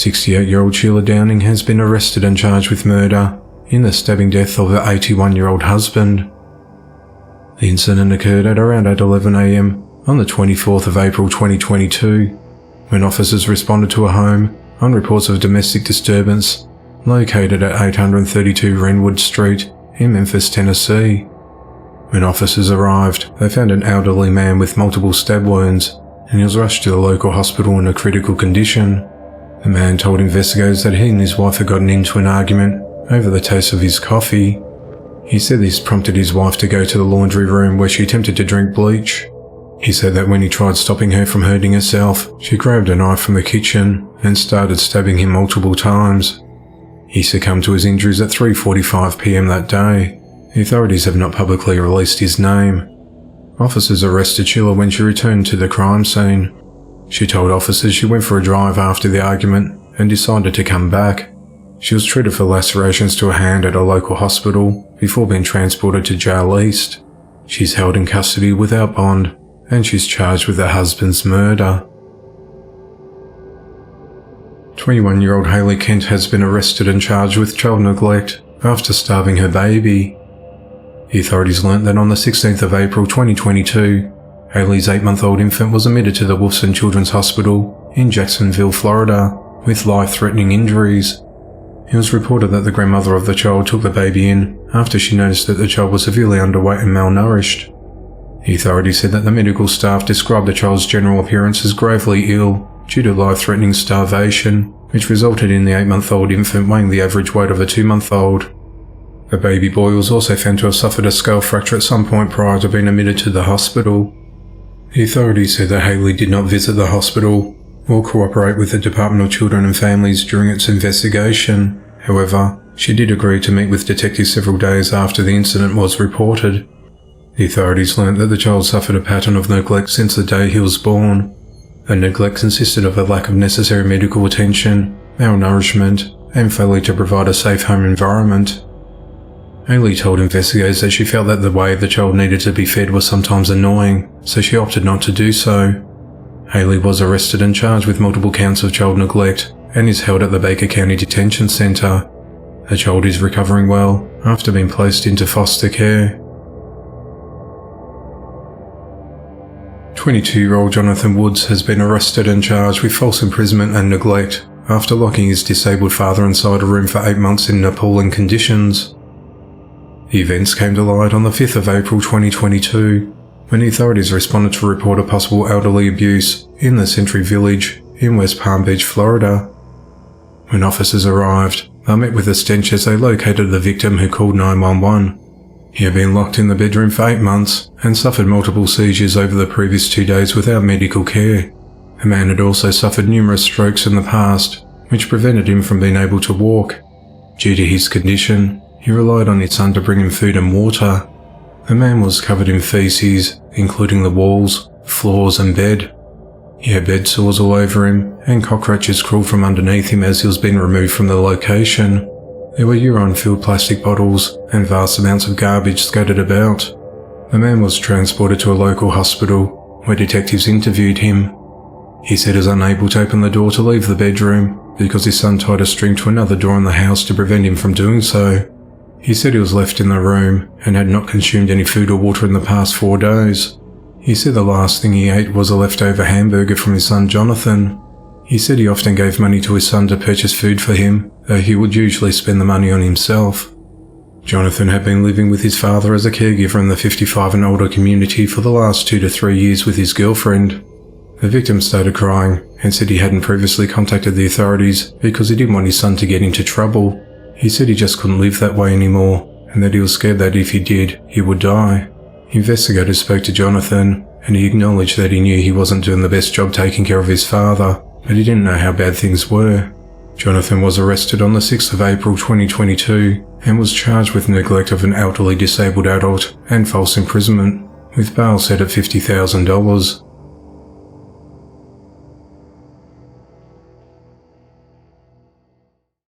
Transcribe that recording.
68-year-old Sheila Downing has been arrested and charged with murder in the stabbing death of her 81-year-old husband. The incident occurred at around 8:11 a.m. on the 24th of April 2022, when officers responded to a home on reports of domestic disturbance located at 832 Renwood Street in Memphis, Tennessee. When officers arrived, they found an elderly man with multiple stab wounds, and he was rushed to the local hospital in a critical condition. The man told investigators that he and his wife had gotten into an argument over the taste of his coffee. He said this prompted his wife to go to the laundry room where she attempted to drink bleach. He said that when he tried stopping her from hurting herself, she grabbed a knife from the kitchen and started stabbing him multiple times. He succumbed to his injuries at 3:45 p.m. that day. The authorities have not publicly released his name. Officers arrested Sheila when she returned to the crime scene. She told officers she went for a drive after the argument and decided to come back. She was treated for lacerations to her hand at a local hospital before being transported to Jail East. She's held in custody without bond, and she's charged with her husband's murder. 21-year-old Hayley Kent has been arrested and charged with child neglect after starving her baby. The authorities learnt that on the 16th of April 2022, Hayley's 8-month-old infant was admitted to the Wolfson Children's Hospital in Jacksonville, Florida, with life-threatening injuries. It was reported that the grandmother of the child took the baby in after she noticed that the child was severely underweight and malnourished. The authorities said that the medical staff described the child's general appearance as gravely ill due to life-threatening starvation, which resulted in the 8-month-old infant weighing the average weight of a 2-month-old. The baby boy was also found to have suffered a skull fracture at some point prior to being admitted to the hospital. The authorities said that Hayley did not visit the hospital or cooperate with the Department of Children and Families during its investigation. However, she did agree to meet with detectives several days after the incident was reported. The authorities learnt that the child suffered a pattern of neglect since the day he was born. The neglect consisted of a lack of necessary medical attention, malnourishment, and failure to provide a safe home environment. Hayley told investigators that she felt that the way the child needed to be fed was sometimes annoying, so she opted not to do so. Hayley was arrested and charged with multiple counts of child neglect and is held at the Baker County Detention Center. The child is recovering well after being placed into foster care. 22-year-old Jonathan Woods has been arrested and charged with false imprisonment and neglect after locking his disabled father inside a room for 8 months in appalling conditions. The events came to light on the 5th of April 2022, when the authorities responded to a report of possible elderly abuse in the Century Village in West Palm Beach, Florida. When officers arrived, they met with a stench as they located the victim, who called 911. He had been locked in the bedroom for 8 months and suffered multiple seizures over the previous 2 days without medical care. The man had also suffered numerous strokes in the past, which prevented him from being able to walk. Due to his condition, he relied on his son to bring him food and water. The man was covered in feces, including the walls, floors and bed. He had bed sores all over him, and cockroaches crawled from underneath him as he was being removed from the location. There were urine-filled plastic bottles and vast amounts of garbage scattered about. The man was transported to a local hospital, where detectives interviewed him. He said he was unable to open the door to leave the bedroom because his son tied a string to another door in the house to prevent him from doing so. He said he was left in the room and had not consumed any food or water in the past 4 days. He said the last thing he ate was a leftover hamburger from his son Jonathan. He said he often gave money to his son to purchase food for him, though he would usually spend the money on himself. Jonathan had been living with his father as a caregiver in the 55 and older community for the last 2 to 3 years with his girlfriend. The victim started crying and said he hadn't previously contacted the authorities because he didn't want his son to get into trouble. He said he just couldn't live that way anymore, and that he was scared that if he did, he would die. Investigators spoke to Jonathan, and he acknowledged that he knew he wasn't doing the best job taking care of his father, but he didn't know how bad things were. Jonathan was arrested on the 6th of April 2022 and was charged with neglect of an elderly disabled adult and false imprisonment, with bail set at $50,000.